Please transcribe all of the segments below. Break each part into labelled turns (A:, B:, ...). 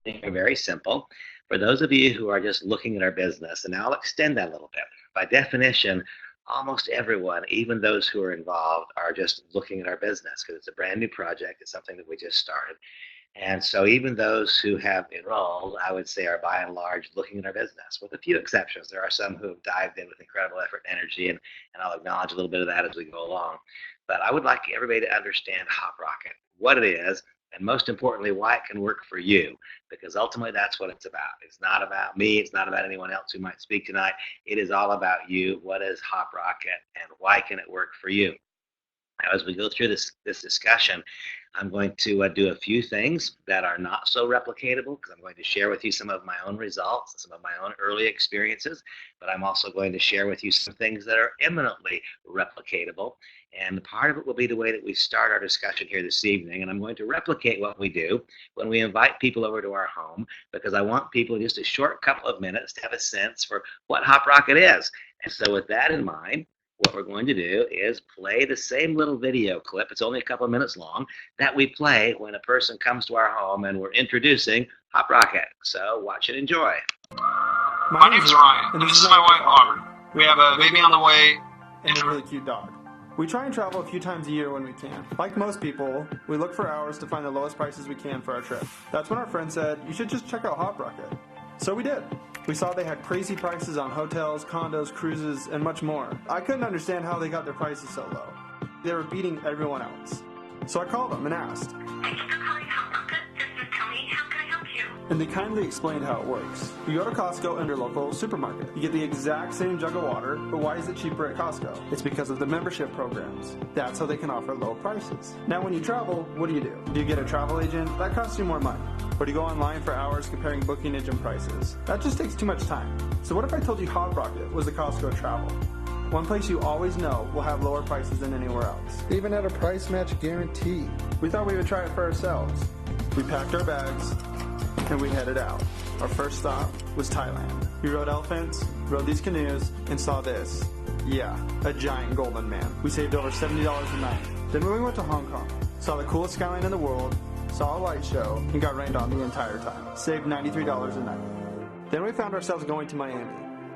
A: Things are very simple. For those of you who are just looking at our business, and I'll extend that a little bit. By definition, almost everyone, even those who are involved, are just looking at our business because it's a brand new project. It's something that we just started. And so even those who have enrolled, I would say, are by and large looking at our business, with a few exceptions. There are some who have dived in with incredible effort and energy, and I'll acknowledge a little bit of that as we go along. But I would like everybody to understand HopRocket, what it is, and most importantly, why it can work for you, because ultimately that's what it's about. It's not about me. It's not about anyone else who might speak tonight. It is all about you. What is HopRocket, and why can it work for you? Now, as we go through this discussion, I'm going to do a few things that are not so replicatable because I'm going to share with you some of my own results, some of my own early experiences, but I'm also going to share with you some things that are eminently replicatable. And part of it will be the way that we start our discussion here this evening. And I'm going to replicate what we do when we invite people over to our home because I want people in just a short couple of minutes to have a sense for what HopRocket is. And so with that in mind, what we're going to do is play the same little video clip, it's only a couple of minutes long, that we play when a person comes to our home and we're introducing HopRocket. So watch and enjoy.
B: My name's Ryan, and this is my wife Aubrey. We have a baby on the way and a really cute dog. We try and travel a few times a year when we can. Like most people, we look for hours to find the lowest prices we can for our trip. That's when our friend said, you should just check out HopRocket. So we did. We saw they had crazy prices on hotels, condos, cruises, and much more. I couldn't understand how they got their prices so low. They were beating everyone else. So I called them and asked.
C: Thank you for calling HopRocket. This is Tony. How can I help you?
B: And they kindly explained how it works. You go to Costco and your local supermarket. You get the exact same jug of water, but why is it cheaper at Costco? It's because of the membership programs. That's how they can offer low prices. Now when you travel, what do? Do you get a travel agent? That costs you more money. Or do you go online for hours comparing booking agent prices? That just takes too much time. So what if I told you HopRocket was the Costco travel? One place you always know will have lower prices than anywhere else.
D: They even had a price match guarantee.
B: We thought we would try it for ourselves. We packed our bags and we headed out. Our first stop was Thailand. We rode elephants, rode these canoes, and saw this. Yeah, a giant golden man. We saved over $70 a night. Then we went to Hong Kong, saw the coolest skyline in the world, saw a light show, and got rained on the entire time. Saved $93 a night. Then we found ourselves going to Miami.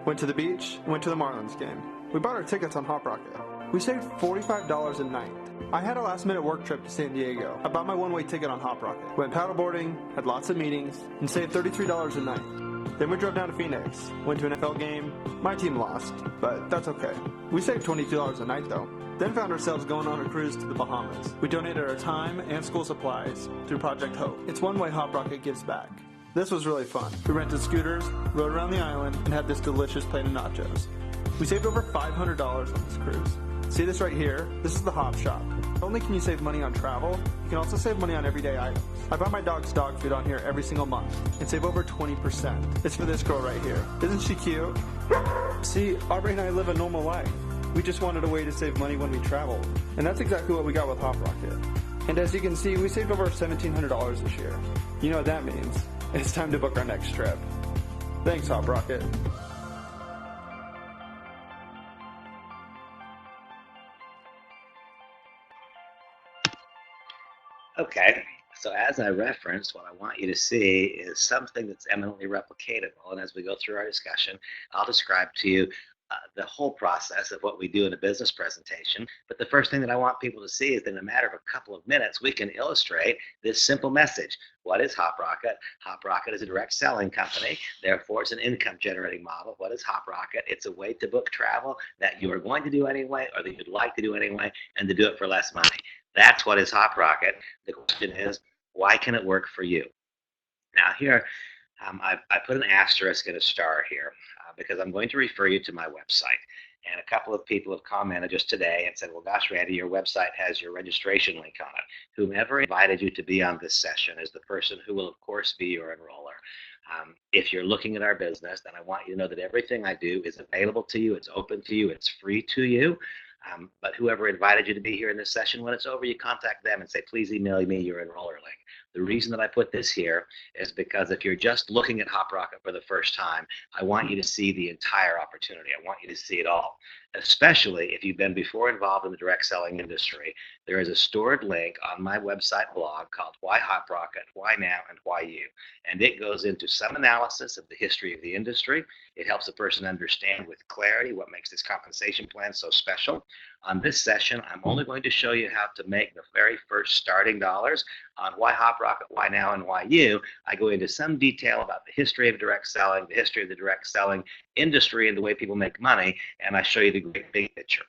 B: Went to the beach, and went to the Marlins game. We bought our tickets on HopRocket. We saved $45 a night. I had a last-minute work trip to San Diego. I bought my one-way ticket on HopRocket. Went paddleboarding, had lots of meetings, and saved $33 a night. Then we drove down to Phoenix. Went to an NFL game. My team lost, but that's okay. We saved $22 a night, though. Then found ourselves going on a cruise to the Bahamas. We donated our time and school supplies through Project Hope. It's one way HopRocket gives back. This was really fun. We rented scooters, rode around the island, and had this delicious plate of nachos. We saved over $500 on this cruise. See this right here? This is the Hop Shop. Not only can you save money on travel, you can also save money on everyday items. I buy my dog's dog food on here every single month and save over 20%. It's for this girl right here. Isn't she cute? See, Aubrey and I live a normal life. We just wanted a way to save money when we travel. And that's exactly what we got with HopRocket. And as you can see, we saved over $1,700 this year. You know what that means. It's time to book our next trip. Thanks, HopRocket.
A: Okay, so as I referenced, what I want you to see is something that's eminently replicatable. And as we go through our discussion, I'll describe to you the whole process of what we do in a business presentation. But the first thing that I want people to see is that in a matter of a couple of minutes, we can illustrate this simple message. What is HopRocket? HopRocket is a direct selling company. Therefore, it's an income generating model. What is HopRocket? It's a way to book travel that you are going to do anyway, or that you'd like to do anyway, and to do it for less money. That's what is HopRocket. The question is, why can it work for you? Now here, I put an asterisk and a star here because I'm going to refer you to my website. And a couple of people have commented just today and said, well, gosh, Randy, your website has your registration link on it. Whomever invited you to be on this session is the person who will, of course, be your enroller. If you're looking at our business, then I want you to know that everything I do is available to you. It's open to you. It's free to you. But whoever invited you to be here in this session, when it's over, you contact them and say, please email me your enroller link. The reason that I put this here is because if you're just looking at HopRocket for the first time, I want you to see the entire opportunity. I want you to see it all, especially if you've been before involved in the direct selling industry. There is a stored link on my website blog called Why HopRocket, Why Now, and Why You. And it goes into some analysis of the history of the industry. It helps a person understand with clarity what makes this compensation plan so special. On this session, I'm only going to show you how to make the very first starting dollars. On Why HopRocket, Why Now, and Why You, I go into some detail about the history of direct selling, the history of the direct selling industry, and the way people make money, and I show you the great big picture.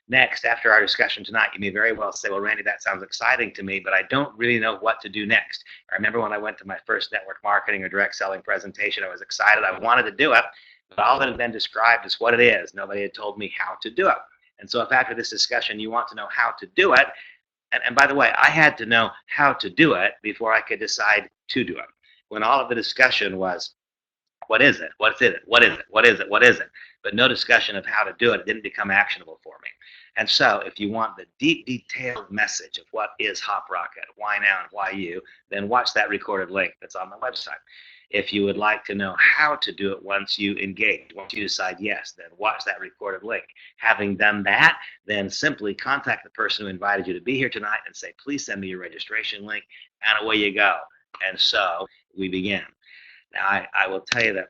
A: Next, after our discussion tonight, you may very well say, well, Randy, that sounds exciting to me, but I don't really know what to do next. I remember when I went to my first network marketing or direct selling presentation, I was excited. I wanted to do it, but all that had been described is what it is. Nobody had told me how to do it. And so if after this discussion you want to know how to do it, and by the way, I had to know how to do it before I could decide to do it. When all of the discussion was, what is it? What's it? What is it? What is it? What is it? But no discussion of how to do it. It didn't become actionable for me. And so if you want the deep, detailed message of what is HopRocket, why now and why you, then watch that recorded link that's on the website. If you would like to know how to do it once you engage, once you decide yes, then watch that recorded link. Having done that, then simply contact the person who invited you to be here tonight and say, please send me your registration link, and away you go. And so we begin. Now, I will tell you that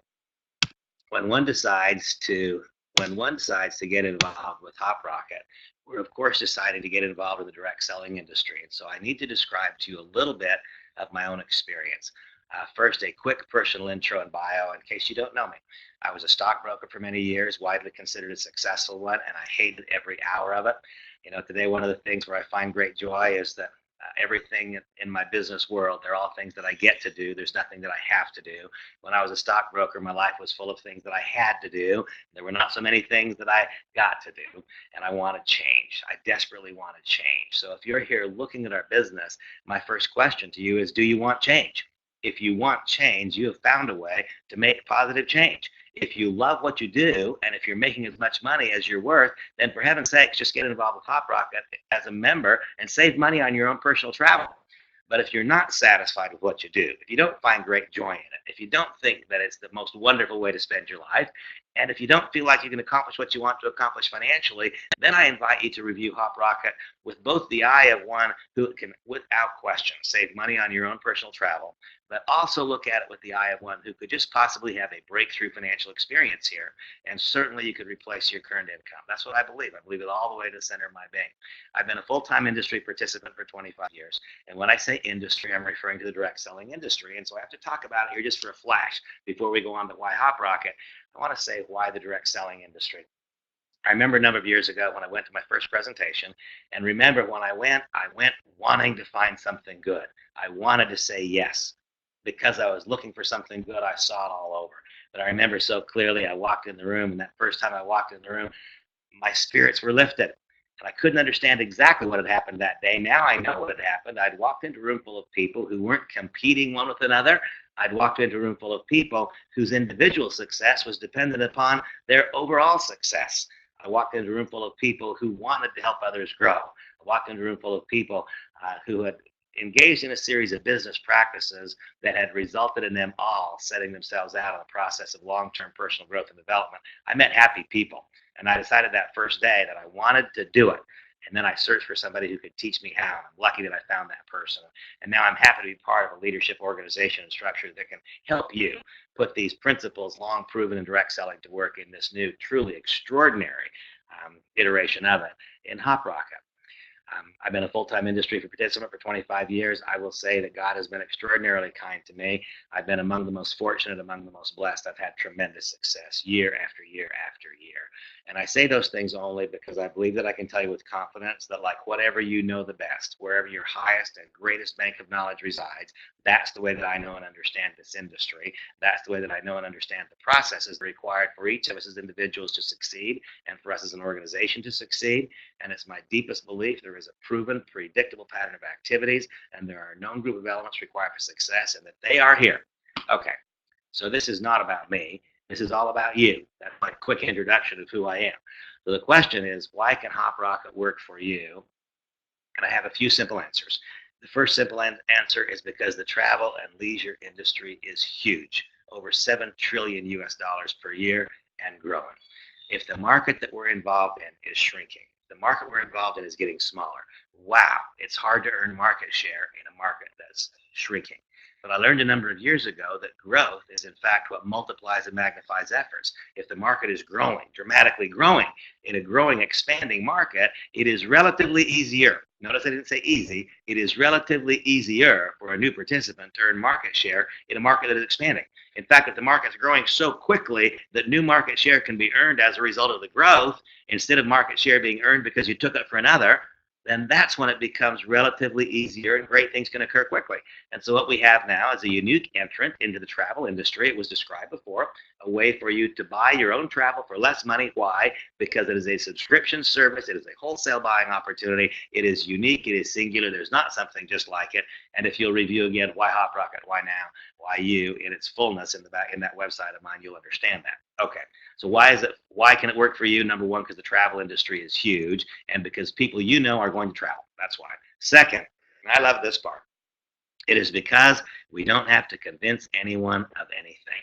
A: when one decides to get involved with HopRocket, we're of course deciding to get involved in the direct selling industry. And so I need to describe to you a little bit of my own experience. First, a quick personal intro and bio in case you don't know me. I was a stockbroker for many years, widely considered a successful one, and I hated every hour of it. You know, today one of the things where I find great joy is that everything in my business world, they're all things that I get to do. There's nothing that I have to do. When I was a stockbroker, my life was full of things that I had to do. There were not so many things that I got to do, and I want to change. I desperately want to change. So if you're here looking at our business, my first question to you is, do you want change? If you want change, you have found a way to make positive change. If you love what you do, and if you're making as much money as you're worth, then for heaven's sakes, just get involved with HopRocket as a member and save money on your own personal travel. But if you're not satisfied with what you do, if you don't find great joy in it, if you don't think that it's the most wonderful way to spend your life, and if you don't feel like you can accomplish what you want to accomplish financially, then I invite you to review HopRocket with both the eye of one who can, without question, save money on your own personal travel, but also look at it with the eye of one who could just possibly have a breakthrough financial experience here, and certainly you could replace your current income. That's what I believe. I believe it all the way to the center of my being. I've been a full-time industry participant for 25 years, and when I say industry, I'm referring to the direct selling industry, and so I have to talk about it here just for a flash before we go on to why HopRocket. I want to say why the direct selling industry. I remember a number of years ago when I went to my first presentation, and remember when I went wanting to find something good. I wanted to say yes. Because I was looking for something good, I saw it all over. But I remember so clearly, I walked in the room, and that first time I walked in the room, my spirits were lifted. And I couldn't understand exactly what had happened that day. Now I know what had happened. I'd walked into a room full of people who weren't competing one with another. I'd walked into a room full of people whose individual success was dependent upon their overall success. I walked into a room full of people who wanted to help others grow. I walked into a room full of people who had engaged in a series of business practices that had resulted in them all setting themselves out on the process of long-term personal growth and development. I met happy people, and I decided that first day that I wanted to do it. And then I searched for somebody who could teach me how. I'm lucky that I found that person. And now I'm happy to be part of a leadership organization and structure that can help you put these principles, long proven in direct selling, to work in this new, truly extraordinary iteration of it in HopRocket. I've been a full-time industry participant for 25 years. I will say that God has been extraordinarily kind to me. I've been among the most fortunate, among the most blessed. I've had tremendous success year after year after year. And I say those things only because I believe that I can tell you with confidence that, like whatever you know the best, wherever your highest and greatest bank of knowledge resides, that's the way that I know and understand this industry. That's the way that I know and understand the processes required for each of us as individuals to succeed and for us as an organization to succeed. And it's my deepest belief there is a proven, predictable pattern of activities, and there are a known group of elements required for success, and that they are here. Okay, so this is not about me. This is all about you. That's my quick introduction of who I am. So the question is, why can HopRocket work for you? And I have a few simple answers. The first simple answer is because the travel and leisure industry is huge, over 7 trillion US dollars per year and growing. If the market that we're involved in is shrinking, the market we're involved in is getting smaller, wow, it's hard to earn market share in a market that's shrinking. But I learned a number of years ago that growth is in fact what multiplies and magnifies efforts. If the market is growing, dramatically growing, in a growing, expanding market, it is relatively easier. Notice I didn't say easy. It is relatively easier for a new participant to earn market share in a market that is expanding. In fact, if the market's growing so quickly that new market share can be earned as a result of the growth, instead of market share being earned because you took it for another, then that's when it becomes relatively easier and great things can occur quickly. And so what we have now is a unique entrant into the travel industry. It was described before, a way for you to buy your own travel for less money. Why? Because it is a subscription service. It is a wholesale buying opportunity. It is unique. It is singular. There's not something just like it. And if you'll review again, why HopRocket, why now, why you, in its fullness in that website of mine, you'll understand that. Okay. So why can it work for you? Number one, because the travel industry is huge and because people you know are going to travel. That's why. Second, and I love this part, it is because we don't have to convince anyone of anything.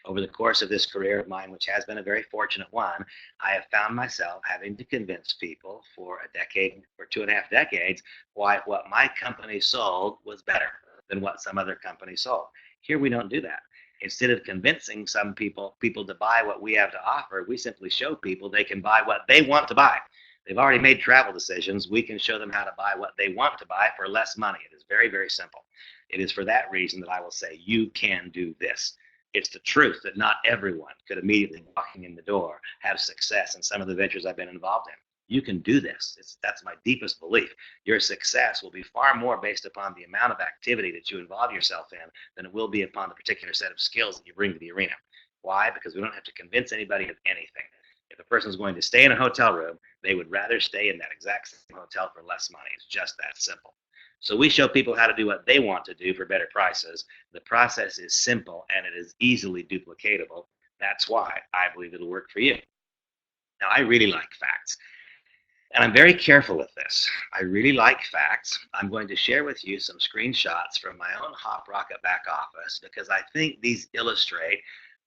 A: Over the course of this career of mine, which has been a very fortunate one, I have found myself having to convince people for a decade or 2.5 decades why what my company sold was better than what some other company sold. Here we don't do that. Instead of convincing some people to buy what we have to offer, we simply show people they can buy what they want to buy. They've already made travel decisions. We can show them how to buy what they want to buy for less money. It is very, very simple. It is for that reason that I will say you can do this. It's the truth that not everyone could immediately walking in the door have success in some of the ventures I've been involved in. You can do this. That's my deepest belief. Your success will be far more based upon the amount of activity that you involve yourself in than it will be upon the particular set of skills that you bring to the arena. Why? Because we don't have to convince anybody of anything. If a person's going to stay in a hotel room, they would rather stay in that exact same hotel for less money. It's just that simple. So we show people how to do what they want to do for better prices. The process is simple and it is easily duplicatable. That's why I believe it'll work for you. Now, I really like facts. And I'm very careful with this. I really like facts. I'm going to share with you some screenshots from my own HopRocket back office because I think these illustrate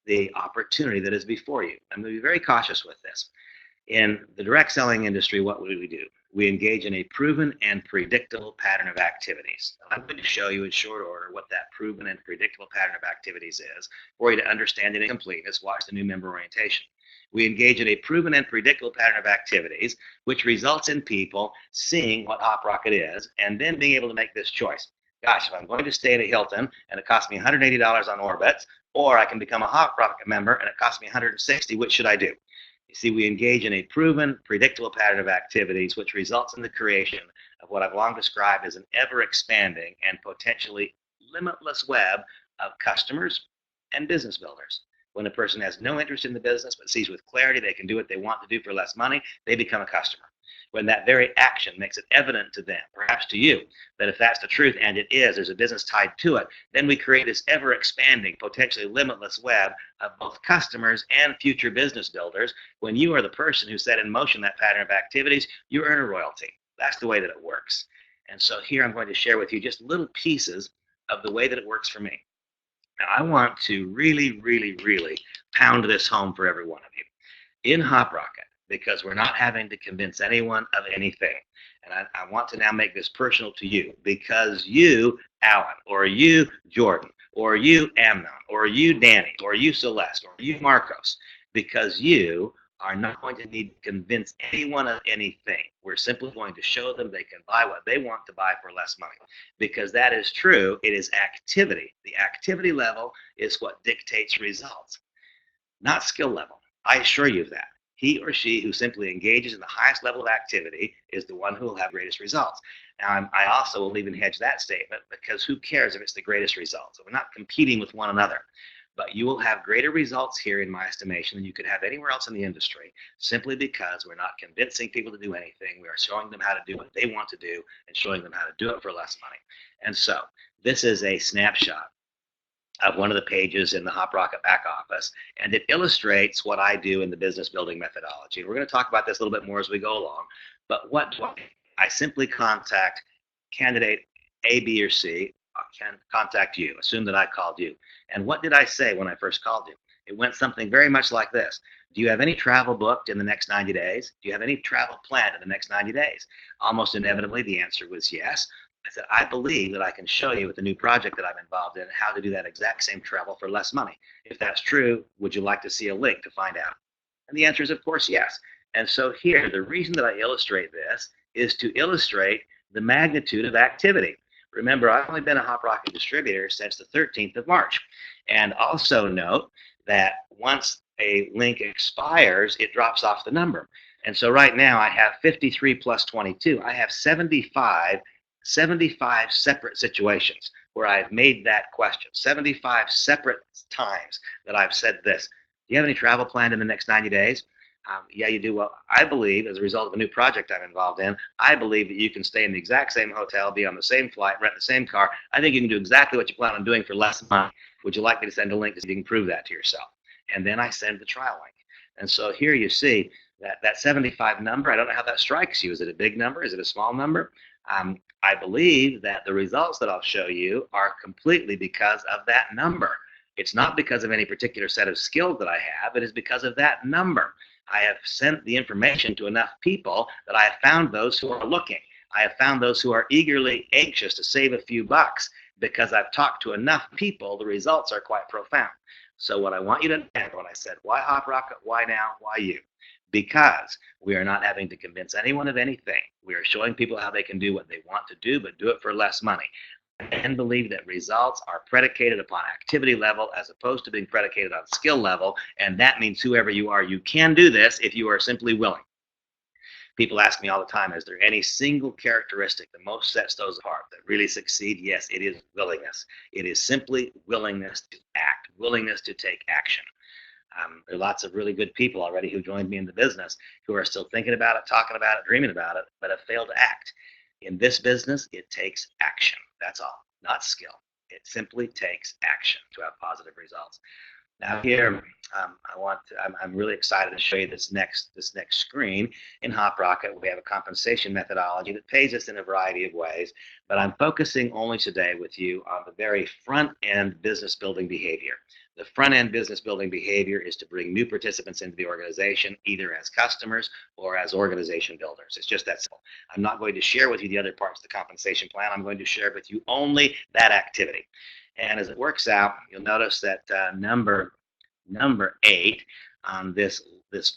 A: the opportunity that is before you. I'm going to be very cautious with this. In the direct selling industry, what would we do? We engage in a proven and predictable pattern of activities. I'm going to show you in short order what that proven and predictable pattern of activities is for you to understand it in completeness. Watch the new member orientation. We engage in a proven and predictable pattern of activities, which results in people seeing what HopRocket is and then being able to make this choice. Gosh, if I'm going to stay at a Hilton and it costs me $180 on Orbitz, or I can become a HopRocket member and it costs me $160, which should I do? You see, we engage in a proven, predictable pattern of activities, which results in the creation of what I've long described as an ever-expanding and potentially limitless web of customers and business builders. When a person has no interest in the business but sees with clarity they can do what they want to do for less money, they become a customer. When that very action makes it evident to them, perhaps to you, that if that's the truth, and it is, there's a business tied to it, then we create this ever-expanding, potentially limitless web of both customers and future business builders. When you are the person who set in motion that pattern of activities, you earn a royalty. That's the way that it works. And so here I'm going to share with you just little pieces of the way that it works for me. Now, I want to really, really, really pound this home for every one of you. In HopRocket, because we're not having to convince anyone of anything. And I want to now make this personal to you because you, Alan, or you, Jordan, or you, Amnon, or you, Danny, or you, Celeste, or you, Marcos, because you are not going to need to convince anyone of anything. We're simply going to show them they can buy what they want to buy for less money. Because that is true, it is activity. The activity level is what dictates results, not skill level. I assure you of that. He or she who simply engages in the highest level of activity is the one who will have greatest results. Now, I also will even hedge that statement because who cares if it's the greatest results? So we're not competing with one another. But you will have greater results here, in my estimation, than you could have anywhere else in the industry, simply because we're not convincing people to do anything. We are showing them how to do what they want to do and showing them how to do it for less money. And so this is a snapshot of one of the pages in the HopRocket back office, and it illustrates what I do in the business building methodology. We're going to talk about this a little bit more as we go along, but what do I simply contact candidate A, B, or C can contact you. Assume that I called you. And what did I say when I first called you? It went something very much like this. Do you have any travel booked in the next 90 days? Do you have any travel planned in the next 90 days? Almost inevitably, the answer was yes. I said, I believe that I can show you with the new project that I'm involved in how to do that exact same travel for less money. If that's true, would you like to see a link to find out? And the answer is, of course, yes. And so here, the reason that I illustrate this is to illustrate the magnitude of activity. Remember, I've only been a HopRocket distributor since the 13th of March. And also note that once a link expires, it drops off the number. And so right now I have 53 plus 22. I have 75 separate situations where I've made that question, 75 separate times that I've said this. Do you have any travel planned in the next 90 days? Yeah, you do. Well, I believe, as a result of a new project I'm involved in, I believe that you can stay in the exact same hotel, be on the same flight, rent the same car. I think you can do exactly what you plan on doing for less money. Would you like me to send a link so you can prove that to yourself? And then I send the trial link. And so here you see that 75 number. I don't know how that strikes you. Is it a big number? Is it a small number? I believe that the results that I'll show you are completely because of that number. It's not because of any particular set of skills that I have. It is because of that number. I have sent the information to enough people that I have found those who are looking. I have found those who are eagerly anxious to save a few bucks. Because I've talked to enough people, the results are quite profound. So what I want you to understand when I said, why HopRocket, why now, why you? Because we are not having to convince anyone of anything. We are showing people how they can do what they want to do, but do it for less money. And believe that results are predicated upon activity level as opposed to being predicated on skill level. And that means whoever you are, you can do this if you are simply willing. People ask me all the time, is there any single characteristic that most sets those apart that really succeed? Yes, it is willingness. It is simply willingness to act, willingness to take action. There are lots of really good people already who joined me in the business who are still thinking about it, talking about it, dreaming about it, but have failed to act. In this business, it takes action. That's all, not skill. It simply takes action to have positive results. Now here, I'm really excited to show you this next screen. In HopRocket, we have a compensation methodology that pays us in a variety of ways, but I'm focusing only today with you on the very front-end business building behavior. The front-end business building behavior is to bring new participants into the organization, either as customers or as organization builders. It's just that simple. I'm not going to share with you the other parts of the compensation plan. I'm going to share with you only that activity. And as it works out, you'll notice that number 8 on this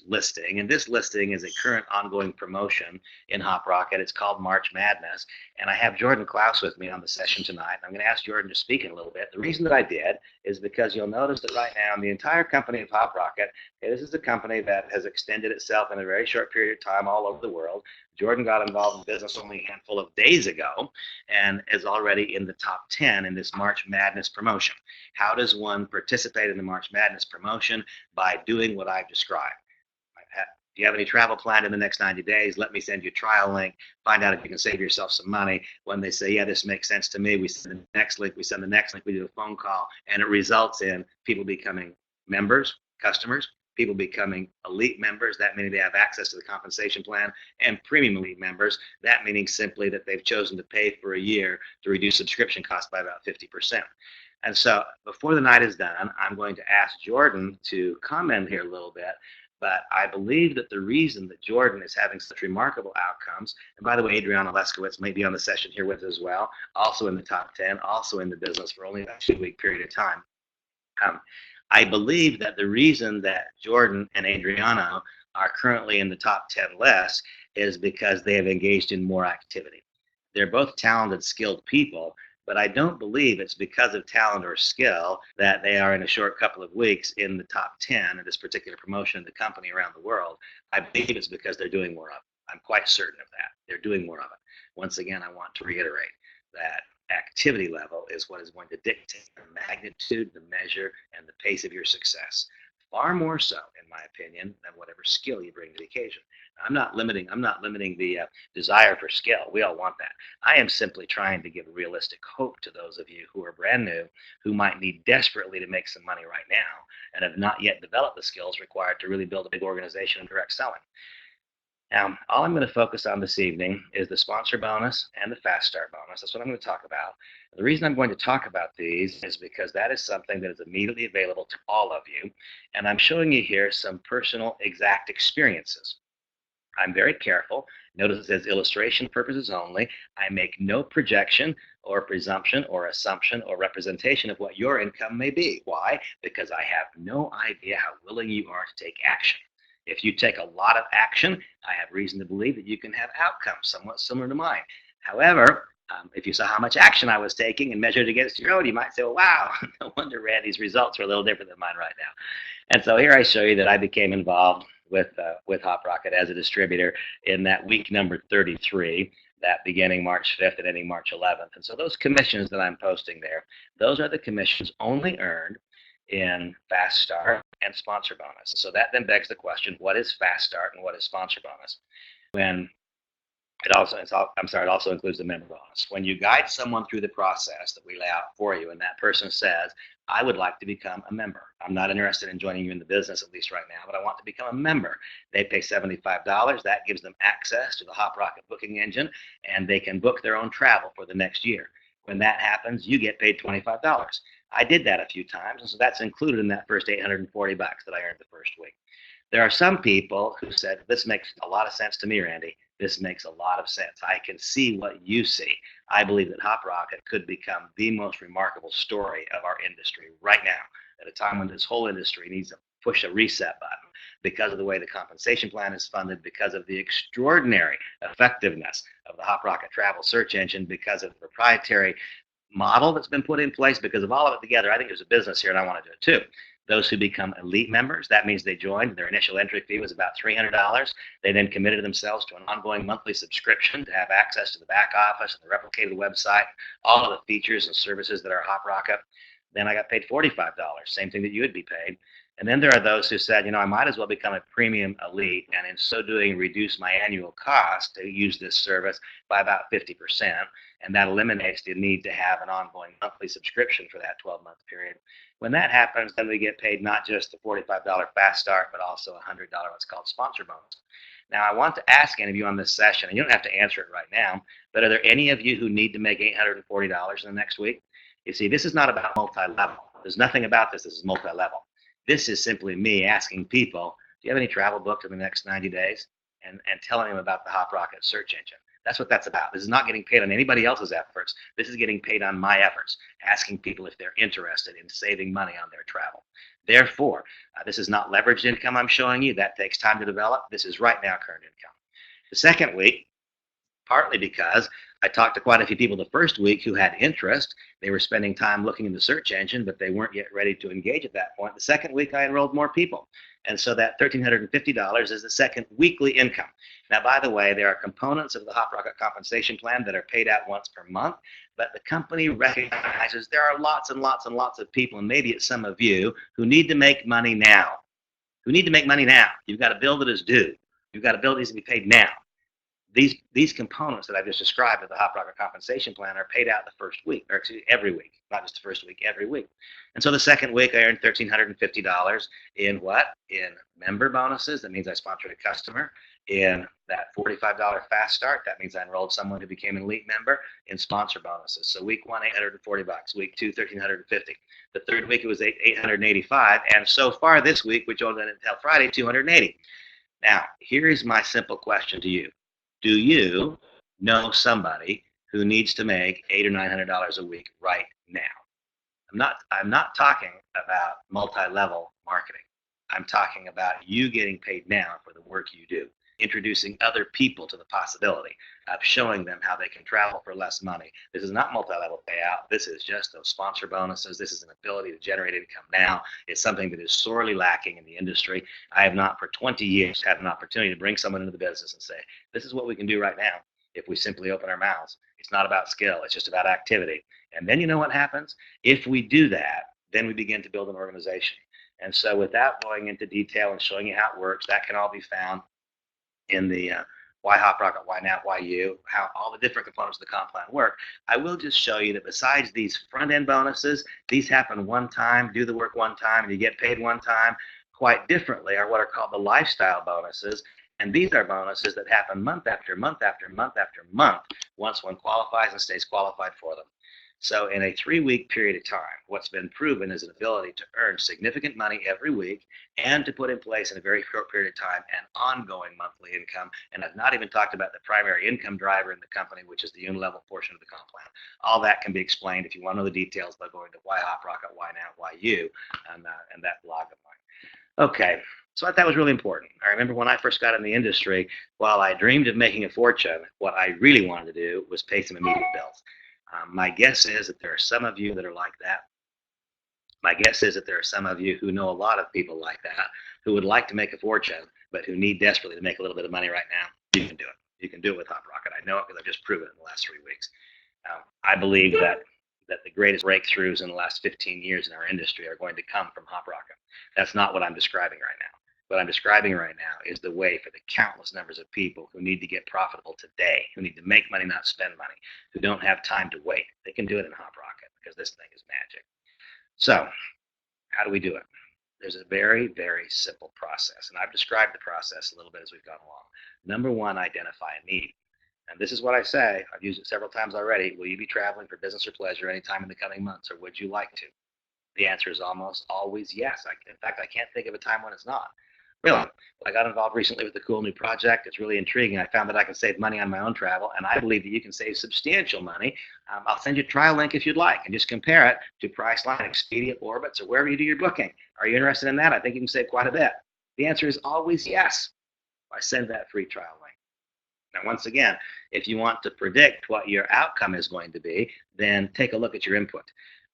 A: listing, and this listing is a current ongoing promotion in HopRocket. It's called March Madness, and I have Jordan Klaus with me on the session tonight. I'm going to ask Jordan to speak in a little bit. The reason that I did is because you'll notice that right now in the entire company of HopRocket, this is a company that has extended itself in a very short period of time all over the world. Jordan got involved in business only a handful of days ago and is already in the top 10 in this March Madness promotion. How does one participate in the March Madness promotion? By doing what I've described. Do you have any travel planned in the next 90 days? Let me send you a trial link. Find out if you can save yourself some money. When they say, yeah, this makes sense to me, we send the next link, we send the next link, we do a phone call, and it results in people becoming members, customers, people becoming elite members, that meaning they have access to the compensation plan, and premium elite members, that meaning simply that they've chosen to pay for a year to reduce subscription costs by about 50%. And so before the night is done, I'm going to ask Jordan to comment here a little bit. But I believe that the reason that Jordan is having such remarkable outcomes, and by the way, Adriana Leskowitz may be on the session here with us as well, also in the top 10, also in the business for only a 2-week period of time. I believe that the reason that Jordan and Adriana are currently in the top 10 list is because they have engaged in more activity. They're both talented, skilled people, but I don't believe it's because of talent or skill that they are in a short couple of weeks in the top 10 of this particular promotion in the company around the world. I believe it's because they're doing more of it. I'm quite certain of that. They're doing more of it. Once again, I want to reiterate that activity level is what is going to dictate the magnitude, the measure, and the pace of your success. Far more so, in my opinion, than whatever skill you bring to the occasion. I'm not limiting the desire for skill. We all want that. I am simply trying to give realistic hope to those of you who are brand new, who might need desperately to make some money right now, and have not yet developed the skills required to really build a big organization and direct selling. Now, all I'm going to focus on this evening is the sponsor bonus and the fast start bonus. That's what I'm going to talk about. The reason I'm going to talk about these is because that is something that is immediately available to all of you. And I'm showing you here some personal exact experiences. I'm very careful. Notice it says illustration purposes only. I make no projection or presumption or assumption or representation of what your income may be. Why? Because I have no idea how willing you are to take action. If you take a lot of action, I have reason to believe that you can have outcomes somewhat similar to mine. However, if you saw how much action I was taking and measured against your own, you might say, well, wow, no wonder Randy's results are a little different than mine right now. And so here I show you that I became involved with HopRocket as a distributor in that week number 33, that beginning March 5th and ending March 11th. And so those commissions that I'm posting there, those are the commissions only earned in Fast Start and Sponsor Bonus. So that then begs the question, what is Fast Start and what is Sponsor Bonus? When it also includes the member bonus. When you guide someone through the process that we lay out for you, and that person says, I would like to become a member. I'm not interested in joining you in the business, at least right now, but I want to become a member. They pay $75. That gives them access to the HopRocket booking engine, and they can book their own travel for the next year. When that happens, you get paid $25. I did that a few times, and so that's included in that first $840 that I earned the first week. There are some people who said, this makes a lot of sense to me, Randy. This makes a lot of sense. I can see what you see. I believe that HopRocket could become the most remarkable story of our industry right now, at a time when this whole industry needs to push a reset button because of the way the compensation plan is funded, because of the extraordinary effectiveness of the HopRocket travel search engine, because of the proprietary model that's been put in place, because of all of it together. I think there's a business here, and I want to do it too. Those who become elite members, that means they joined. Their initial entry fee was about $300. They then committed themselves to an ongoing monthly subscription to have access to the back office and the replicated website, all of the features and services that are HopRocket. Then I got paid $45, same thing that you would be paid. And then there are those who said, I might as well become a premium elite, and in so doing, reduce my annual cost to use this service by about 50%. And that eliminates the need to have an ongoing monthly subscription for that 12-month period. When that happens, then we get paid not just the $45 fast start, but also a $100 what's called sponsor bonus. Now, I want to ask any of you on this session, and you don't have to answer it right now, but are there any of you who need to make $840 in the next week? You see, this is not about multi-level. There's nothing about this. This is multi-level. This is simply me asking people, do you have any travel booked in the next 90 days? And telling them about the HopRocket search engine. That's what that's about. This is not getting paid on anybody else's efforts. This is getting paid on my efforts, asking people if they're interested in saving money on their travel. Therefore, this is not leveraged income I'm showing you. That takes time to develop. This is right now current income. The second week, partly because I talked to quite a few people the first week who had interest. They were spending time looking in the search engine, but they weren't yet ready to engage at that point. The second week, I enrolled more people. And so that $1,350 is the second weekly income. Now, by the way, there are components of the HopRocket compensation plan that are paid out once per month, but the company recognizes there are lots and lots and lots of people, and maybe it's some of you, who need to make money now. You've got a bill that is due. You've got a bill that needs to be paid now. These components that I've just described of the HopRocket compensation plan are paid out the first week, or excuse me, every week, not just the first week, every week. And so the second week, I earned $1,350 in what? In member bonuses. That means I sponsored a customer. In that $45 fast start, that means I enrolled someone who became an elite member. In sponsor bonuses. So week one, $840. Week two, $1,350. The third week, it was $885. And so far this week, which will end until Friday, $280. Now, here is my simple question to you. Do you know somebody who needs to make $800 or $900 a week right now? I'm not talking about multi-level marketing. I'm talking about you getting paid now for the work you do, introducing other people to the possibility of showing them how they can travel for less money. This is not multi-level payout. This is just those sponsor bonuses. This is an ability to generate income now. It's something that is sorely lacking in the industry. I have not for 20 years had an opportunity to bring someone into the business and say, this is what we can do right now if we simply open our mouths. It's not about skill. It's just about activity. And then you know what happens? If we do that, then we begin to build an organization. And so without going into detail and showing you how it works, that can all be found in the why HopRocket, why now, why you, how all the different components of the comp plan work. I will just show you that besides these front-end bonuses, these happen one time, do the work one time, and you get paid one time. Quite differently are what are called the lifestyle bonuses. And these are bonuses that happen month after month after month after month once one qualifies and stays qualified for them. So in a 3-week period of time, what's been proven is an ability to earn significant money every week and to put in place in a very short period of time an ongoing monthly income. And I've not even talked about the primary income driver in the company, which is the unilevel portion of the comp plan. All that can be explained if you want to know the details by going to Why HopRocket, Why Now, Why You, and that blog of mine. Okay, so I thought that was really important. I remember when I first got in the industry, while I dreamed of making a fortune, what I really wanted to do was pay some immediate bills. My guess is that there are some of you that are like that. My guess is that there are some of you who know a lot of people like that, who would like to make a fortune, but who need desperately to make a little bit of money right now. You can do it. You can do it with HopRocket. I know it because I've just proven it in the last 3 weeks. I believe that the greatest breakthroughs in the last 15 years in our industry are going to come from HopRocket. That's not what I'm describing right now. What I'm describing right now is the way for the countless numbers of people who need to get profitable today, who need to make money, not spend money, who don't have time to wait. They can do it in HopRocket because this thing is magic. So how do we do it? There's a very, very simple process, and I've described the process a little bit as we've gone along. Number one, identify a need. And this is what I say. I've used it several times already. Will you be traveling for business or pleasure anytime in the coming months, or would you like to? The answer is almost always yes. In fact, I can't think of a time when it's not. Really. I got involved recently with a cool new project. It's really intriguing. I found that I can save money on my own travel, and I believe that you can save substantial money. I'll send you a trial link if you'd like, and just compare it to Priceline, Expedia, Orbitz, or wherever you do your booking. Are you interested in that? I think you can save quite a bit. The answer is always yes. I send that free trial link. Now, once again, if you want to predict what your outcome is going to be, then take a look at your input.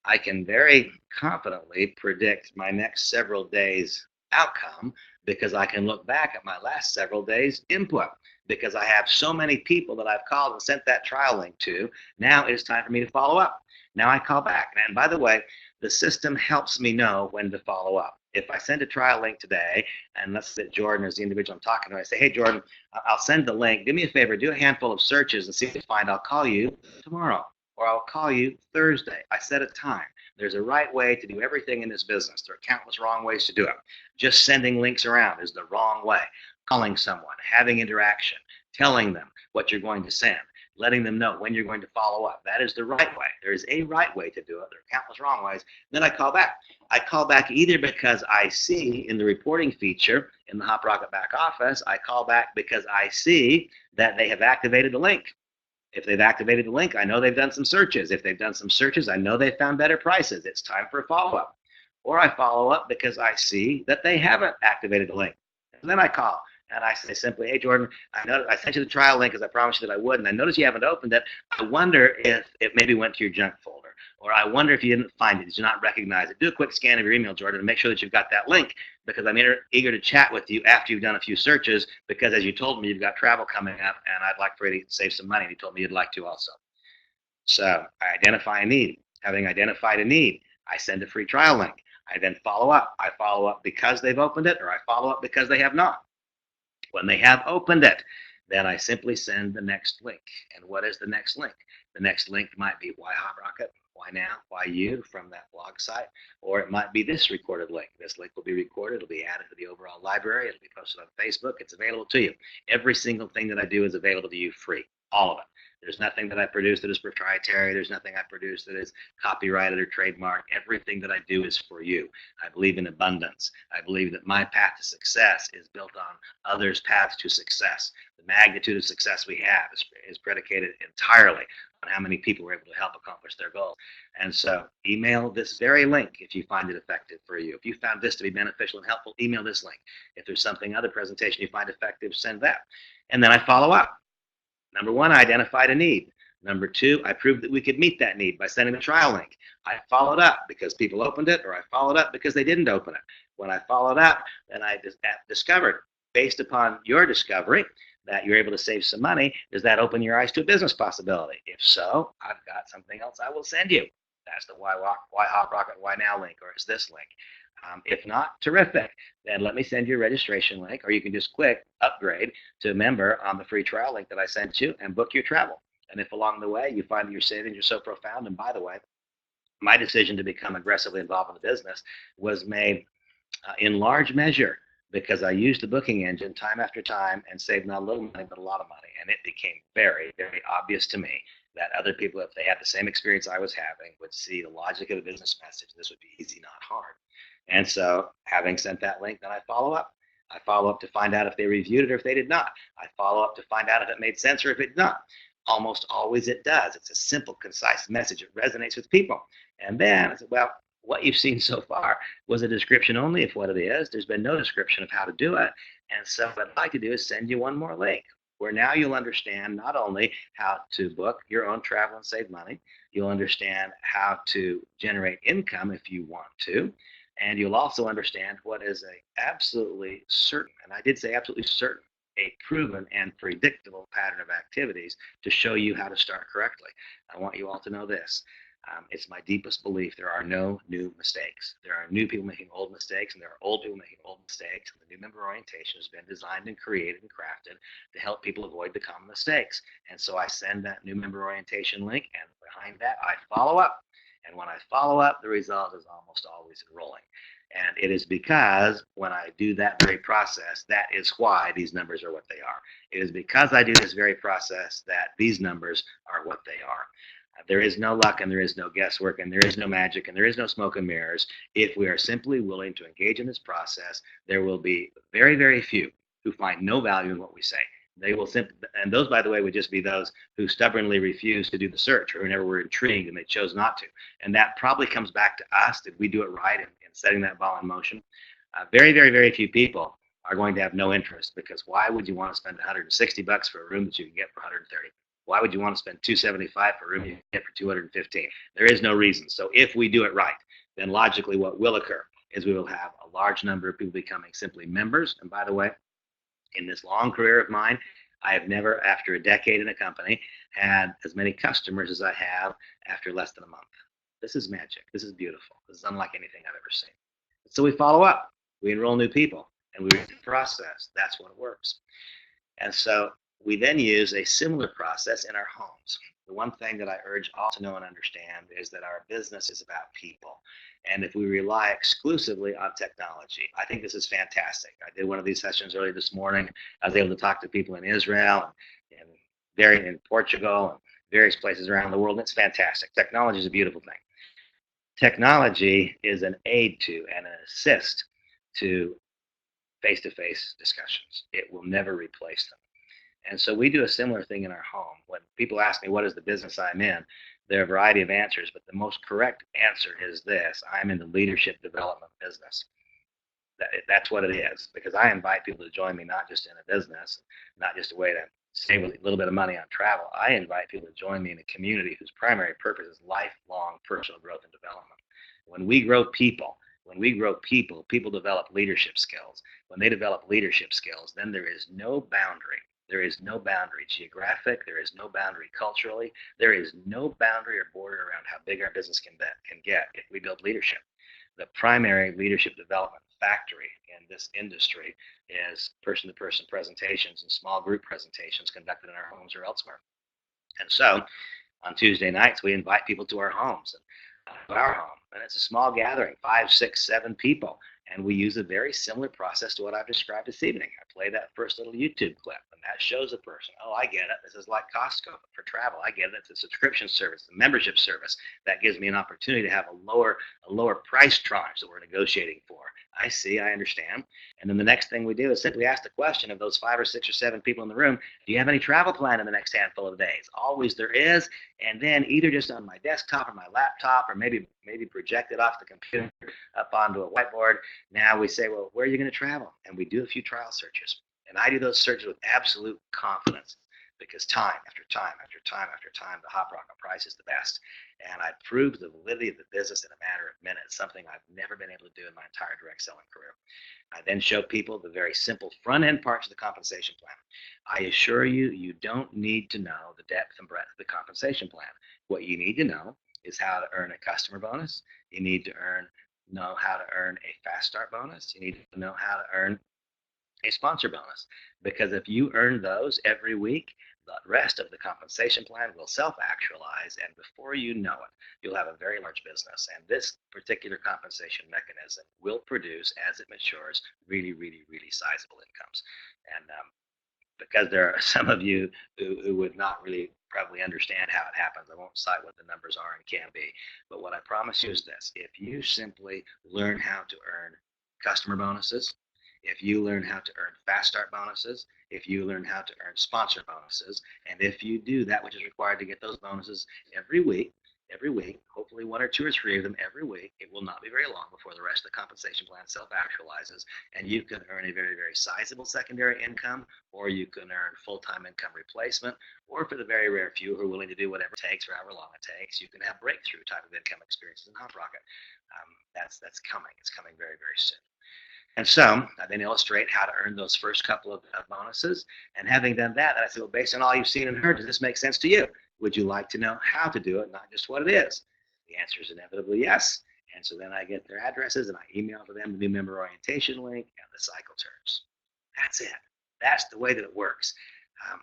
A: I can very confidently predict my next several days' outcome because I can look back at my last several days' input. Because I have so many people that I've called and sent that trial link to, now it is time for me to follow up. Now I call back. And by the way, the system helps me know when to follow up. If I send a trial link today, and let's say Jordan is the individual I'm talking to, I say, hey, Jordan, I'll send the link. Do me a favor, do a handful of searches and see if you find. I'll call you tomorrow, or I'll call you Thursday. I set a time. There's a right way to do everything in this business. There are countless wrong ways to do it. Just sending links around is the wrong way. Calling someone, having interaction, telling them what you're going to send, letting them know when you're going to follow up. That is the right way. There is a right way to do it. There are countless wrong ways. Then I call back. I call back either because I see in the reporting feature in the HopRocket back office, I call back because I see that they have activated the link. If they've activated the link, I know they've done some searches. If they've done some searches, I know they've found better prices. It's time for a follow-up. Or I follow up because I see that they haven't activated the link. And then I call. And I say simply, hey, Jordan, I sent you the trial link as I promised you that I would, and I noticed you haven't opened it. I wonder if it maybe went to your junk folder, or I wonder if you didn't find it. Did you not recognize it? Do a quick scan of your email, Jordan, and make sure that you've got that link, because I'm eager to chat with you after you've done a few searches, because as you told me, you've got travel coming up, and I'd like for you to save some money, and you told me you'd like to also. So I identify a need. Having identified a need, I send a free trial link. I then follow up. I follow up because they've opened it, or I follow up because they have not. When they have opened it, then I simply send the next link. And what is the next link? The next link might be Why HopRocket, Why Now, Why You from that blog site, or it might be this recorded link. This link will be recorded. It'll be added to the overall library. It'll be posted on Facebook. It's available to you. Every single thing that I do is available to you free, all of it. There's nothing that I produce that is proprietary. There's nothing I produce that is copyrighted or trademarked. Everything that I do is for you. I believe in abundance. I believe that my path to success is built on others' paths to success. The magnitude of success we have is predicated entirely on how many people we're able to help accomplish their goals. And so email this very link if you find it effective for you. If you found this to be beneficial and helpful, email this link. If there's something other presentation you find effective, send that. And then I follow up. Number one, I identified a need. Number two, I proved that we could meet that need by sending a trial link. I followed up because people opened it, or I followed up because they didn't open it. When I followed up, then I discovered, based upon your discovery, that you're able to save some money. Does that open your eyes to a business possibility? If so, I've got something else I will send you. That's the Why HopRocket, Why Now link, or it's this link. If not, terrific. Then let me send you a registration link, or you can just click upgrade to a member on the free trial link that I sent you and book your travel. And if along the way you find that your savings are so profound, and by the way, my decision to become aggressively involved in the business was made in large measure because I used the booking engine time after time and saved not a little money, but a lot of money. And it became very, very obvious to me that other people, if they had the same experience I was having, would see the logic of the business message. This would be easy, not hard. And so, having sent that link, then I follow up. I follow up to find out if they reviewed it or if they did not. I follow up to find out if it made sense or if it did not. Almost always it does. It's a simple, concise message. It resonates with people. And then I said, well, what you've seen so far was a description only of what it is. There's been no description of how to do it. And so what I'd like to do is send you one more link where now you'll understand not only how to book your own travel and save money, you'll understand how to generate income if you want to, and you'll also understand what is a absolutely certain, and I did say absolutely certain, a proven and predictable pattern of activities to show you how to start correctly. I want you all to know this. It's my deepest belief there are no new mistakes. There are new people making old mistakes, and there are old people making old mistakes. And the new member orientation has been designed and created and crafted to help people avoid the common mistakes. And so I send that new member orientation link, and behind that, I follow up. And when I follow up, the result is almost always enrolling. And it is because when I do that very process, that is why these numbers are what they are. It is because I do this very process that these numbers are what they are. There is no luck and there is no guesswork and there is no magic and there is no smoke and mirrors. If we are simply willing to engage in this process, there will be very, very few who find no value in what we say. They will simply, and those, by the way, would just be those who stubbornly refuse to do the search or who never were intrigued and they chose not to. And that probably comes back to us. Did we do it right in setting that ball in motion? Very, very, very few people are going to have no interest, because why would you want to spend $160 for a room that you can get for 130? Why would you want to spend $275 for a room you can get for 215? There is no reason. So if we do it right, then logically what will occur is we will have a large number of people becoming simply members. And by the way, in this long career of mine, I have never, after a decade in a company, had as many customers as I have after less than a month. This is magic. This is beautiful. This is unlike anything I've ever seen. So we follow up. We enroll new people, and we repeat the process. That's what works. And so we then use a similar process in our homes. The one thing that I urge all to know and understand is that our business is about people. And if we rely exclusively on technology, I think this is fantastic. I did one of these sessions earlier this morning. I was able to talk to people in Israel and in Portugal and various places around the world. And it's fantastic. Technology is a beautiful thing. Technology is an aid to and an assist to face-to-face discussions. It will never replace them. And so we do a similar thing in our home. When people ask me, what is the business I'm in? There are a variety of answers, but the most correct answer is this: I'm in the leadership development business. That's what it is, because I invite people to join me not just in a business, not just a way to save a little bit of money on travel. I invite people to join me in a community whose primary purpose is lifelong personal growth and development. When we grow people, people develop leadership skills. When they develop leadership skills, then there is no boundary. There is no boundary geographic. There is no boundary culturally. There is no boundary or border around how big our business can get if we build leadership. The primary leadership development factory in this industry is person-to-person presentations and small group presentations conducted in our homes or elsewhere. And so on Tuesday nights, we invite people to our homes. Our home, and it's a small gathering, 5, 6, 7 people, and we use a very similar process to what I've described this evening. I play that first little YouTube clip, and that shows a person, oh, I get it. This is like Costco for travel. I get it. It's a subscription service, a membership service that gives me an opportunity to have a lower price tranche that we're negotiating for. I see, I understand. And then the next thing we do is simply ask the question of those 5 or 6 or 7 people in the room, do you have any travel plan in the next handful of days? Always there is. And then either just on my desktop or my laptop, or maybe projected off the computer up onto a whiteboard, now we say, well, where are you going to travel? And we do a few trial searches. And I do those searches with absolute confidence, because time after time after time after time, the HopRocket price is the best. And I prove the validity of the business in a matter of minutes, something I've never been able to do in my entire direct selling career. I then show people the very simple front end parts of the compensation plan. I assure you, you don't need to know the depth and breadth of the compensation plan. What you need to know is how to earn a customer bonus. You need to know how to earn a fast start bonus. You need to know how to earn a sponsor bonus, because if you earn those every week, The rest of the compensation plan will self-actualize, and before you know it, you'll have a very large business. And this particular compensation mechanism will produce, as it matures, really, really, really sizable incomes. And because there are some of you who would not really probably understand how it happens, I won't cite what the numbers are and can be. But what I promise you is this: if you simply learn how to earn customer bonuses, if you learn how to earn fast start bonuses, if you learn how to earn sponsor bonuses, and if you do that which is required to get those bonuses every week, hopefully one or two or three of them every week, it will not be very long before the rest of the compensation plan self-actualizes, and you can earn a very, very sizable secondary income, or you can earn full-time income replacement, or for the very rare few who are willing to do whatever it takes for however long it takes, you can have breakthrough type of income experiences in HopRocket. That's coming. It's coming very, very soon. And so I then illustrate how to earn those first couple of bonuses. And having done that, I said, well, based on all you've seen and heard, does this make sense to you? Would you like to know how to do it, not just what it is? The answer is inevitably yes. And so then I get their addresses and I email to them the new member orientation link and the cycle terms. That's it. That's the way that it works.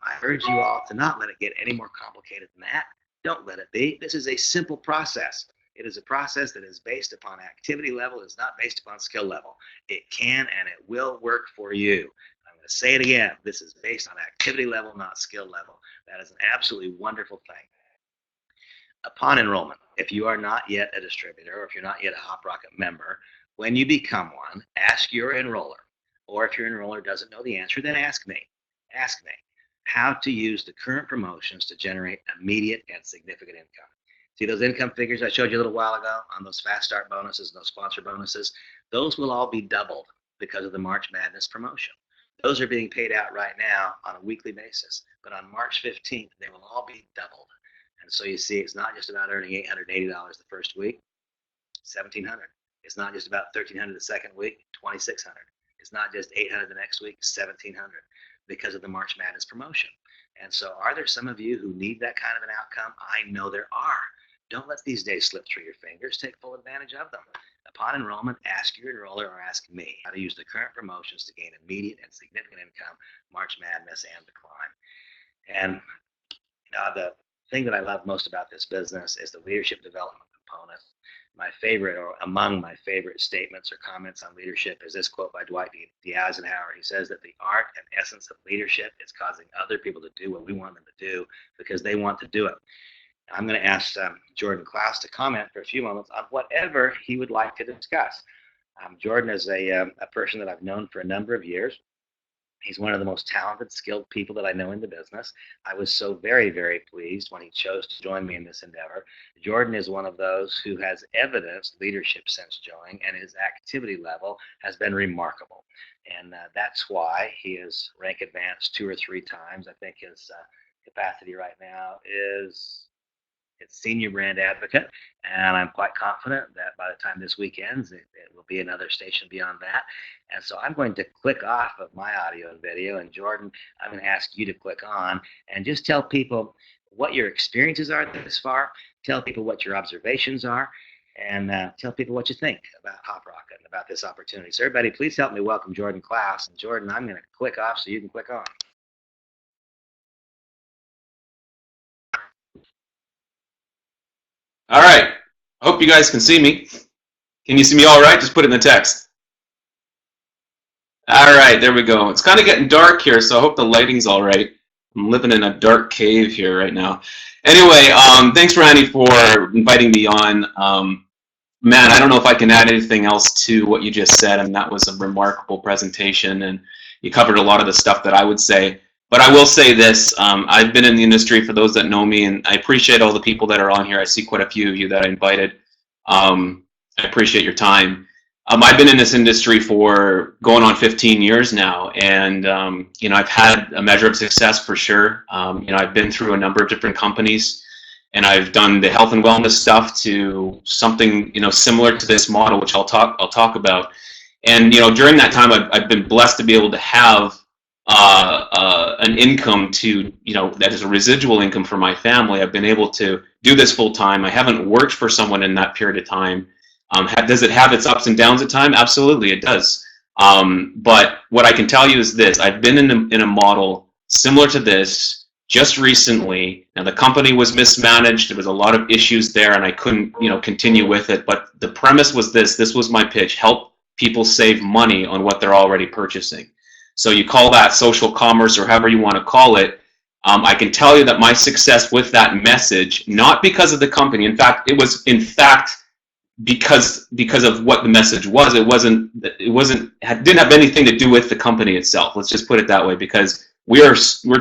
A: I urge you all to not let it get any more complicated than that. Don't let it be. This is a simple process. It is a process that is based upon activity level. It is not based upon skill level. It can and it will work for you. I'm going to say it again. This is based on activity level, not skill level. That is an absolutely wonderful thing. Upon enrollment, if you are not yet a distributor or if you're not yet a HopRocket member, when you become one, ask your enroller. Or if your enroller doesn't know the answer, then ask me. Ask me how to use the current promotions to generate immediate and significant income. See those income figures I showed you a little while ago on those fast start bonuses and those sponsor bonuses? Those will all be doubled because of the March Madness promotion. Those are being paid out right now on a weekly basis, but on March 15th, they will all be doubled. And so you see, it's not just about earning $880 the first week, $1,700. It's not just about $1,300 the second week, $2,600. It's not just $800 the next week, $1,700, because of the March Madness promotion. And so are there some of you who need that kind of an outcome? I know there are. Don't let these days slip through your fingers. Take full advantage of them. Upon enrollment, ask your enroller or ask me how to use the current promotions to gain immediate and significant income, March Madness, and the climb. And the thing that I love most about this business is the leadership development component. My favorite, or among my favorite statements or comments on leadership, is this quote by Dwight D. Eisenhower. He says that the art and essence of leadership is causing other people to do what we want them to do because they want to do it. I'm going to ask Jordan Klaus to comment for a few moments on whatever he would like to discuss. Jordan is a person that I've known for a number of years. He's one of the most talented, skilled people that I know in the business. I was so very, very pleased when he chose to join me in this endeavor. Jordan is one of those who has evidenced leadership since joining, and his activity level has been remarkable. And that's why he is rank advanced 2 or 3 times. I think his capacity right now is senior brand advocate, and I'm quite confident that by the time this week ends, it will be another station beyond that. And so I'm going to click off of my audio and video, and Jordan, I'm going to ask you to click on and just tell people what your experiences are this far, tell people what your observations are, and tell people what you think about HopRocket and about this opportunity. So everybody, please help me welcome Jordan Klaus. And Jordan, I'm going to click off so you can click on.
E: All right. I hope you guys can see me. Can you see me all right? Just put it in the text. All right, there we go. It's kind of getting dark here, so I hope the lighting's all right. I'm living in a dark cave here right now. Anyway, thanks, Randy, for inviting me on. Man, I don't know if I can add anything else to what you just said. I mean, that was a remarkable presentation, and you covered a lot of the stuff that I would say. But I will say this, I've been in the industry for those that know me, and I appreciate all the people that are on here. I see quite a few of you that I invited. I appreciate your time. I've been in this industry for going on 15 years now, and you know, I've had a measure of success for sure. You know, I've been through a number of different companies, and I've done the health and wellness stuff to something, you know, similar to this model, which I'll talk about. And you know, during that time, I've been blessed to be able to have an income to, you know, that is a residual income for my family. I've been able to do this full time. I haven't worked for someone in that period of time. Does it have its ups and downs at times? Absolutely, it does. But what I can tell you is this: I've been in a model similar to this, just recently. Now the company was mismanaged. There was a lot of issues there, and I couldn't, continue with it. But the premise was this. This was my pitch: help people save money on what they're already purchasing. So you call that social commerce or however you want to call it. I can tell you that my success with that message, not because of the company. In fact, it was because of what the message was. It didn't have anything to do with the company itself. Let's just put it that way, because we're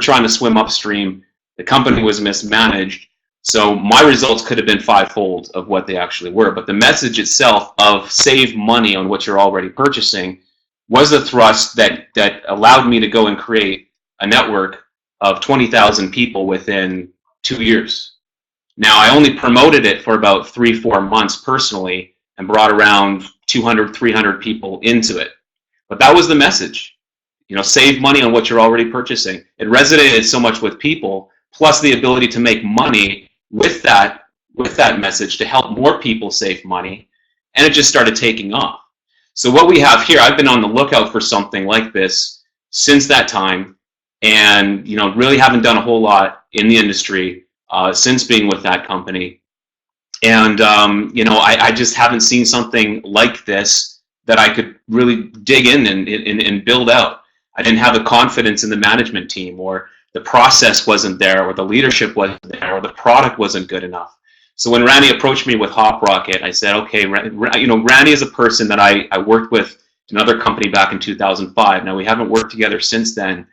E: trying to swim upstream. The company was mismanaged, so my results could have been fivefold of what they actually were. But the message itself of save money on what you're already purchasing was the thrust that allowed me to go and create a network of 20,000 people within 2 years. Now, I only promoted it for about 3-4 months personally and brought around 200, 300 people into it. But that was the message. Save money on what you're already purchasing. It resonated so much with people, plus the ability to make money with that message to help more people save money, and it just started taking off. So what we have here, I've been on the lookout for something like this since that time, and really haven't done a whole lot in the industry since being with that company. And I just haven't seen something like this that I could really dig in and build out. I didn't have the confidence in the management team, or the process wasn't there, or the leadership wasn't there, or the product wasn't good enough. So when Randy approached me with HopRocket, I said, okay, Randy is a person that I worked with another company back in 2005. Now we haven't worked together since then,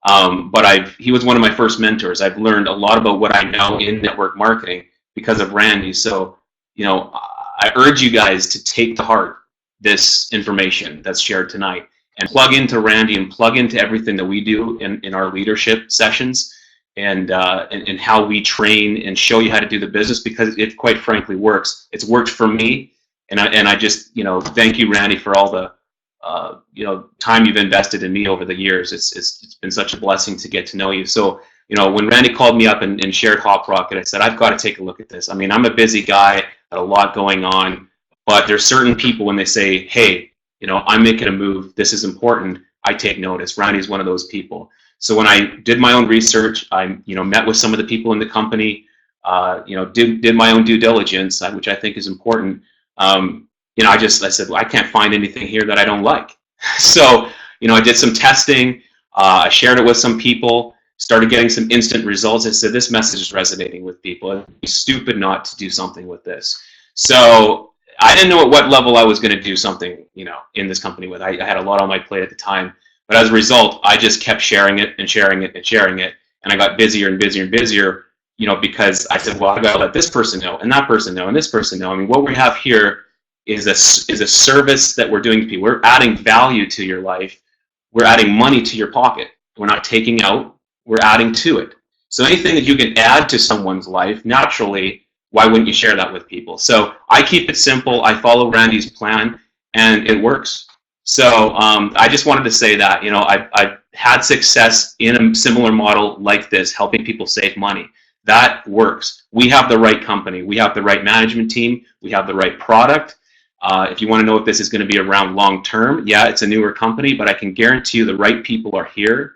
E: but he was one of my first mentors. I've learned a lot about what I know in network marketing because of Randy. So, I urge you guys to take to heart this information that's shared tonight, and plug into Randy and plug into everything that we do in our leadership sessions, and how we train and show you how to do the business, because it quite frankly works. It's worked for me, and I just thank you, Randy, for all the time you've invested in me over the years. It's been such a blessing to get to know you. So when Randy called me up and shared HopRocket, I said, I've got to take a look at this. I mean, I'm a busy guy, got a lot going on, but there's certain people, when they say, hey, I'm making a move, this is important, I take notice. Randy's one of those people. So when I did my own research, I met with some of the people in the company, did my own due diligence, which I think is important. I said, well, I can't find anything here that I don't like. So I did some testing, I shared it with some people, started getting some instant results. I said, this message is resonating with people. It'd be stupid not to do something with this. So I didn't know at what level I was going to do something, in this company with. I had a lot on my plate at the time, but as a result, I just kept sharing it and sharing it and sharing it, and I got busier and busier and busier, because I said, well, I got to let this person know, and that person know, and this person know. I mean, what we have here is a service that we're doing to people. We're adding value to your life. We're adding money to your pocket. We're not taking out. We're adding to it. So anything that you can add to someone's life, naturally, why wouldn't you share that with people? So I keep it simple. I follow Randy's plan, and it works. So I just wanted to say that, I've had success in a similar model like this, helping people save money. That works. We have the right company. We have the right management team. We have the right product. If you want to know if this is going to be around long term, yeah, it's a newer company, but I can guarantee you the right people are here,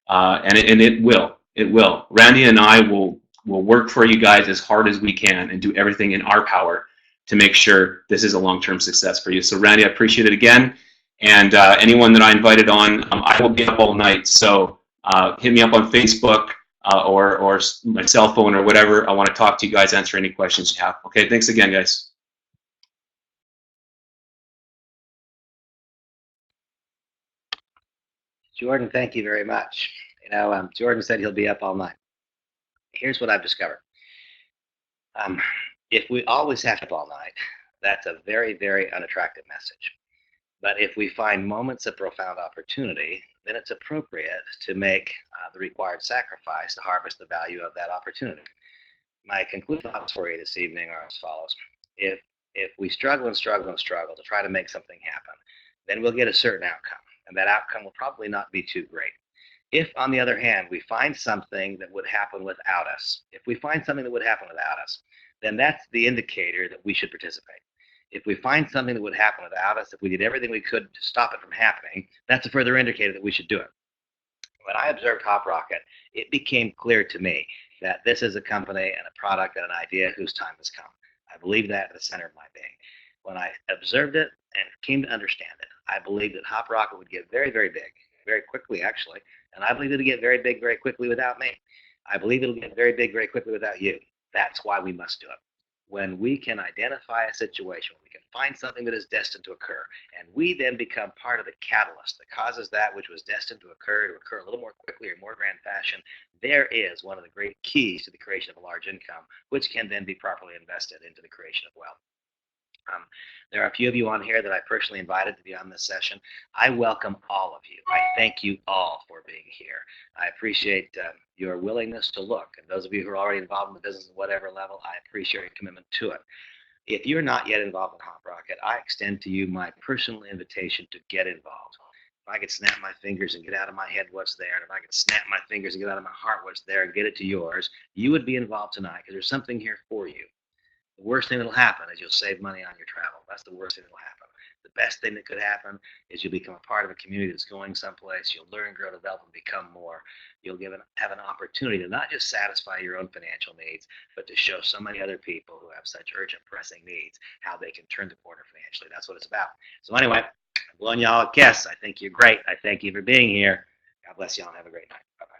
E: and it will. It will. Randy and I will work for you guys as hard as we can and do everything in our power to make sure this is a long-term success for you. So Randy, I appreciate it again. And anyone that I invited on, I will be up all night. So hit me up on Facebook or my cell phone or whatever. I want to talk to you guys, answer any questions you have. Okay, thanks again, guys.
A: Jordan, thank you very much. Jordan said he'll be up all night. Here's what I've discovered. If we always have to be up all night, that's a very, very unattractive message. But if we find moments of profound opportunity, then it's appropriate to make the required sacrifice to harvest the value of that opportunity. My concluding thoughts for you this evening are as follows. If we struggle and struggle and struggle to try to make something happen, then we'll get a certain outcome, and that outcome will probably not be too great. If, on the other hand, we find something that would happen without us, then that's the indicator that we should participate. If we find something that would happen without us, if we did everything we could to stop it from happening, that's a further indicator that we should do it. When I observed HopRocket, it became clear to me that this is a company and a product and an idea whose time has come. I believe that at the center of my being. When I observed it and came to understand it, I believed that HopRocket would get very, very big, very quickly, actually. And I believe it'll get very big very quickly without me. I believe it'll get very big very quickly without you. That's why we must do it. When we can identify a situation, we can find something that is destined to occur, and we then become part of the catalyst that causes that which was destined to occur a little more quickly or more grand fashion, there is one of the great keys to the creation of a large income, which can then be properly invested into the creation of wealth. There are a few of you on here that I personally invited to be on this session. I welcome all of you. I thank you all for being here. I appreciate your willingness to look. And those of you who are already involved in the business at whatever level, I appreciate your commitment to it. If you're not yet involved in HopRocket, I extend to you my personal invitation to get involved. If I could snap my fingers and get out of my head what's there, and if I could snap my fingers and get out of my heart what's there and get it to yours, you would be involved tonight because there's something here for you. The worst thing that'll happen is you'll save money on your travel. That's the worst thing that'll happen. The best thing that could happen is you'll become a part of a community that's going someplace. You'll learn, grow, develop, and become more. You'll have an opportunity to not just satisfy your own financial needs, but to show so many other people who have such urgent, pressing needs how they can turn the corner financially. That's what it's about. So anyway, I'm blowing y'all a kiss. I think you're great. I thank you for being here. God bless y'all and have a great night. Bye-bye.